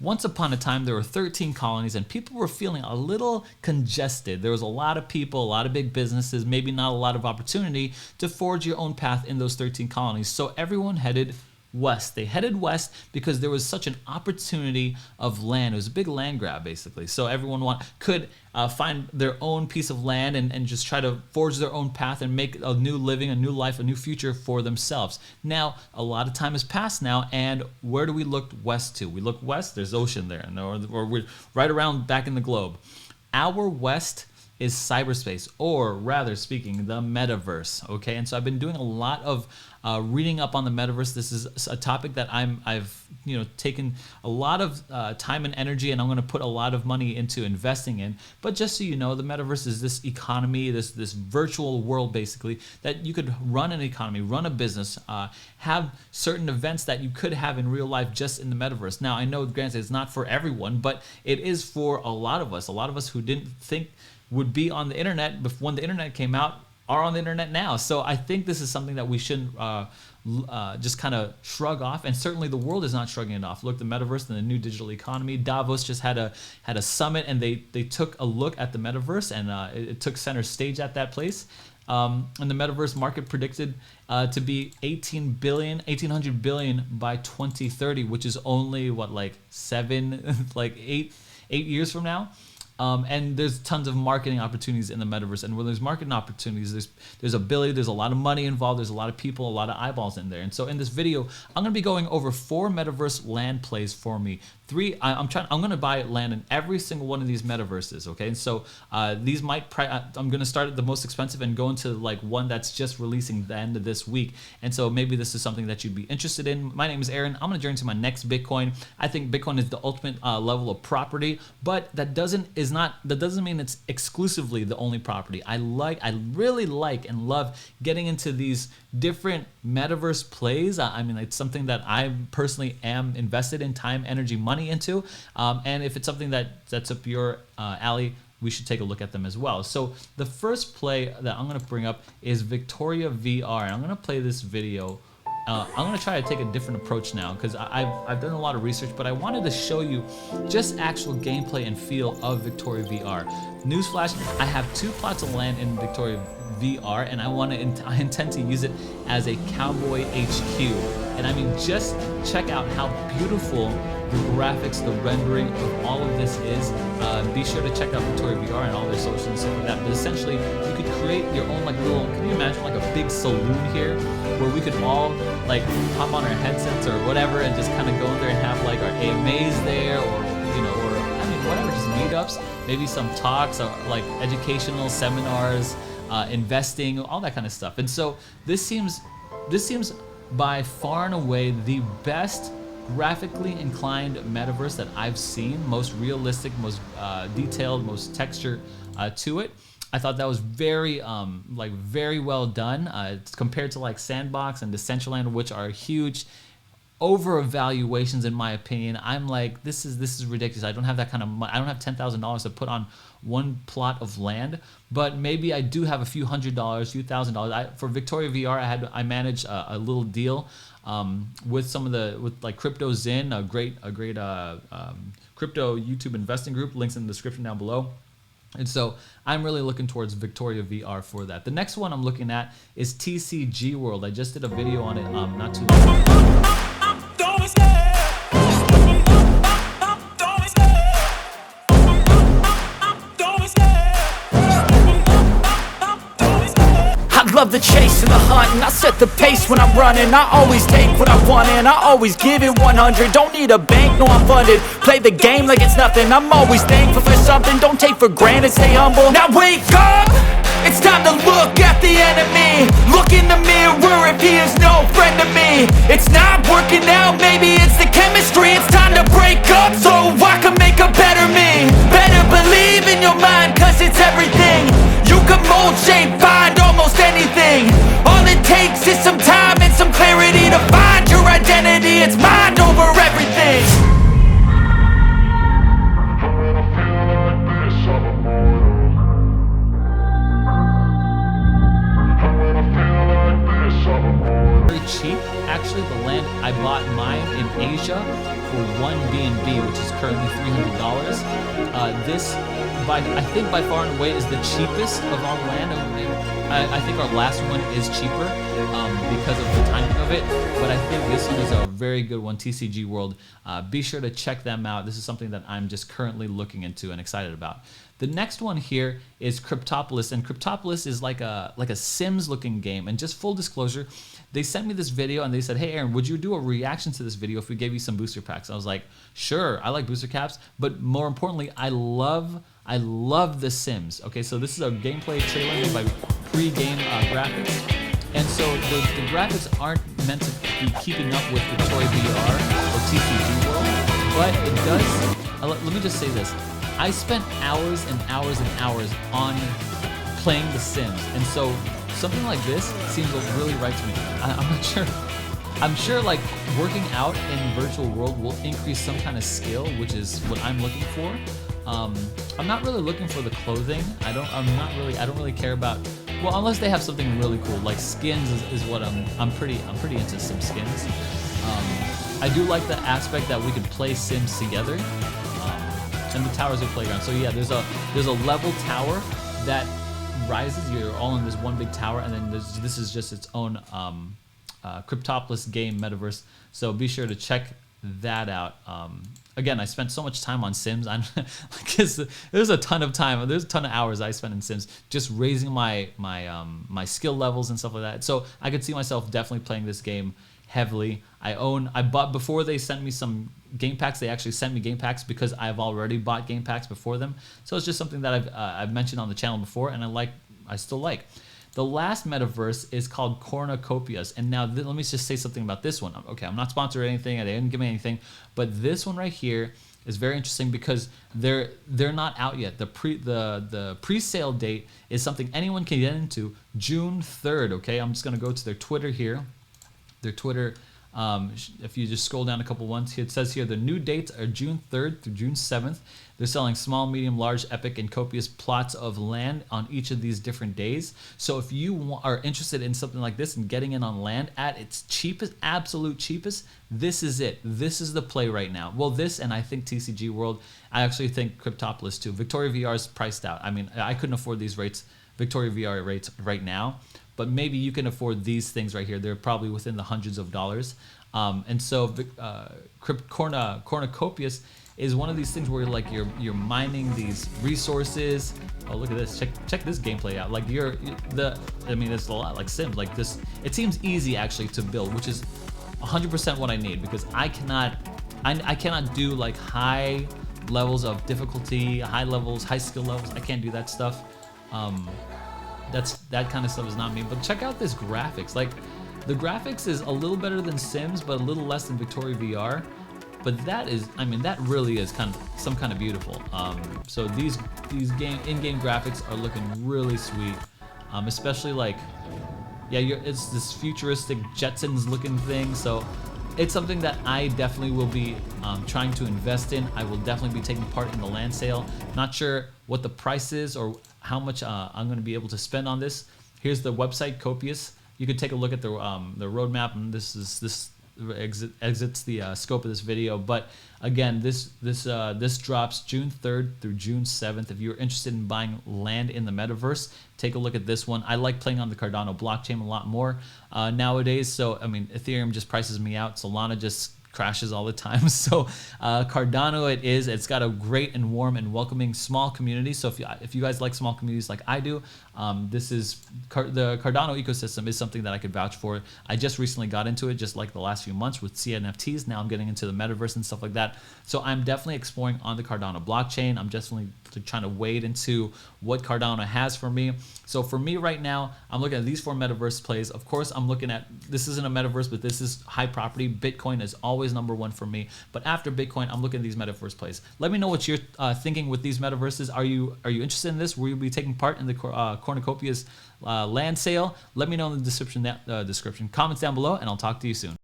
once upon a time there were 13 colonies and people were feeling a little congested. There was a lot of people, a lot of big businesses, maybe not a lot of opportunity to forge your own path in those 13 colonies. So everyone headed west. They headed west because there was such an opportunity of land. It was a big land grab, basically. So everyone could find their own piece of land and just try to forge their own path and make a new living, a new life, a new future for themselves. Now, a lot of time has passed now, and where do we look west to? We look west, there's ocean there, or we're right around back in the globe. Our west is cyberspace, or rather speaking, the metaverse. Okay, and so I've been doing a lot of reading up on the metaverse. This is a topic that I've taken a lot of time and energy, and I'm going to put a lot of money into investing in. But just so you know, the metaverse is this economy, this virtual world basically that you could run an economy, run a business, have certain events that you could have in real life just in the metaverse. Now I know, granted, it's not for everyone, but it is for a lot of us who didn't think would be on the internet when the internet came out are on the internet now. So I think this is something that we shouldn't just kind of shrug off, and certainly the world is not shrugging it off. Look, the metaverse and the new digital economy. Davos just had a summit, and they took a look at the metaverse, and it took center stage at that place. And the metaverse market predicted to be 1800 billion by 2030, which is only like 8 years from now. And there's tons of marketing opportunities in the metaverse. And when there's marketing opportunities, there's ability, there's a lot of money involved, there's a lot of people, a lot of eyeballs in there. And so in this video, I'm going to be going over 4 metaverse land plays for me. I'm going to buy land in every single one of these metaverses, okay? And so these I'm going to start at the most expensive and go into like one that's just releasing the end of this week. And so maybe this is something that you'd be interested in. My name is Aaron. I'm going to journey to my next Bitcoin. I think Bitcoin is the ultimate level of property, but that doesn't mean it's exclusively the only property. I really like and love getting into these different metaverse plays. I mean, it's something that I personally am invested in time, energy, money into. And if it's something that's up your alley, we should take a look at them as well. So the first play that I'm going to bring up is Victoria VR. And I'm going to play this video. I'm going to try to take a different approach now because I've done a lot of research, but I wanted to show you just actual gameplay and feel of Victoria VR. Newsflash, I have 2 plots of land in Victoria VR, and I intend to use it as a cowboy HQ. And I mean, just check out how beautiful the graphics, the rendering of all of this is. Be sure to check out Victoria VR and all their socials and stuff like that. But essentially, you could create your own can you imagine like a big saloon here where we could all like pop on our headsets or whatever and just kind of go in there and have like our AMAs there, or whatever, just meetups, maybe some talks or like educational seminars, investing, all that kind of stuff. And so this seems by far and away the best graphically inclined metaverse that I've seen, most realistic, most detailed, most texture to it. I thought that was very well done compared to like Sandbox and Decentraland, which are huge over evaluations in my opinion. I'm like, this is ridiculous. I don't have that kind of money. I don't have $10,000 to put on one plot of land, but maybe I do have a few $100s, few $1,000s. For Victoria VR, I managed a little deal with like Crypto Zen, a great crypto YouTube investing group. Links in the description down below. And so I'm really looking towards Victoria VR for that. The next one I'm looking at is TCG World. I just did a video on it not too long ago. Love the chase and the hunt, and I set the pace when I'm running. I always take what I want and I always give it 100. Don't need a bank, no I'm funded. Play the game like it's nothing. I'm always thankful for something. Don't take for granted, stay humble. Now wake up! It's time to look at the enemy. Look in the mirror if he is no friend to me. It's not working out, maybe it's the chemistry. It's time to break up so I can make a better me. Better believe in your mind, cause it's everything. You can mold, shape, find almost anything. All it takes is some time and some clarity to find your identity. It's mind over everything. Very cheap. Actually, the land I bought mine in Asia for 1 BNB, which is currently $300. This, I think by far and away, is the cheapest of all land. I think our last one is cheaper because of the timing of it, but I think this one is a very good one, TCG World. Be sure to check them out. This is something that I'm just currently looking into and excited about. The next one here is Cryptopolis, and Cryptopolis is like a Sims looking game. And just full disclosure, they sent me this video and they said, hey Aaron, would you do a reaction to this video if we gave you some booster packs? I was like, sure, I like booster caps, but more importantly, I love The Sims. Okay, so this is a gameplay trailer made by pre-game graphics. And so the graphics aren't meant to be keeping up with the Toy VR or TCG World, but it does. Let me just say this. I spent hours and hours and hours on playing The Sims, and so something like this seems really right to me. I'm not sure. I'm sure like working out in virtual world will increase some kind of skill, which is what I'm looking for. I'm not really looking for the clothing. I don't really care about, well, unless they have something really cool, like skins is what I'm pretty into some skins. I do like the aspect that we could play Sims together. And the tower's a playground. So yeah, there's a level tower that rises. You're all in this one big tower, and then this is just its own Cryptopolis game metaverse. So be sure to check that out. Again, I spent so much time on Sims. There's a ton of time. There's a ton of hours I spent in Sims just raising my skill levels and stuff like that. So I could see myself definitely playing this game heavily. I bought, before they sent me some game packs, they actually sent me game packs because I've already bought game packs before them. So it's just something that I've mentioned on the channel before, and I still like. The last metaverse is called Cornucopias, and now let me just say something about this one. Okay, I'm not sponsored or anything, they didn't give me anything, but this one right here is very interesting because they're not out yet. The pre-sale date is something anyone can get into, June 3rd. Okay, I'm just gonna go to their Twitter here. Their Twitter, if you just scroll down a couple ones, it says here the new dates are June 3rd through June 7th. They're selling small, medium, large, epic, and copious plots of land on each of these different days. So if you are interested in something like this and getting in on land at its cheapest, absolute cheapest, this is it. This is the play right now. Well, this, and I think TCG World, I actually think Cryptopolis too. Victoria VR is priced out. I mean, I couldn't afford these rates, Victoria VR rates right now, but maybe you can afford these things right here. They're probably within the hundreds of dollars. And so Cornucopias is one of these things where you're mining these resources. Oh, look at this! Check this gameplay out. Like I mean, it's a lot like Sims. Like this, it seems easy actually to build, which is 100% what I need, because I cannot do like high levels of difficulty, high skill levels. I can't do that stuff. That kind of stuff is not me. But check out this graphics. Like, the graphics is a little better than Sims, but a little less than Victoria VR. But that is, I mean, that really is kind of some kind of beautiful. So these in-game graphics are looking really sweet, especially like, yeah, it's this futuristic Jetsons looking thing. So it's something that I definitely will be trying to invest in. I will definitely be taking part in the land sale. Not sure what the price is or how much I'm going to be able to spend on this. Here's the website, Copious. You could take a look at the roadmap, and this exits the scope of this video. But again, this drops June 3rd through June 7th. If you're interested in buying land in the metaverse, take a look at this one. I like playing on the Cardano blockchain a lot more nowadays. So I mean, Ethereum just prices me out. Solana just crashes all the time. So Cardano it is. It's got a great and warm and welcoming small community. So if you guys like small communities like I do, this is the Cardano ecosystem is something that I could vouch for. I just recently got into it, just like the last few months with CNFTs. Now I'm getting into the metaverse and stuff like that. So I'm definitely exploring on the Cardano blockchain. I'm definitely trying to wade into what Cardano has for me. So for me right now, I'm looking at these 4 metaverse plays. Of course, I'm looking at, this isn't a metaverse, but this is high property. Bitcoin is always number 1 for me. But after Bitcoin, I'm looking at these metaverse plays. Let me know what you're thinking with these metaverses. Are you interested in this? Will you be taking part in the Cornucopia's land sale? Let me know in the description. Comments down below, and I'll talk to you soon.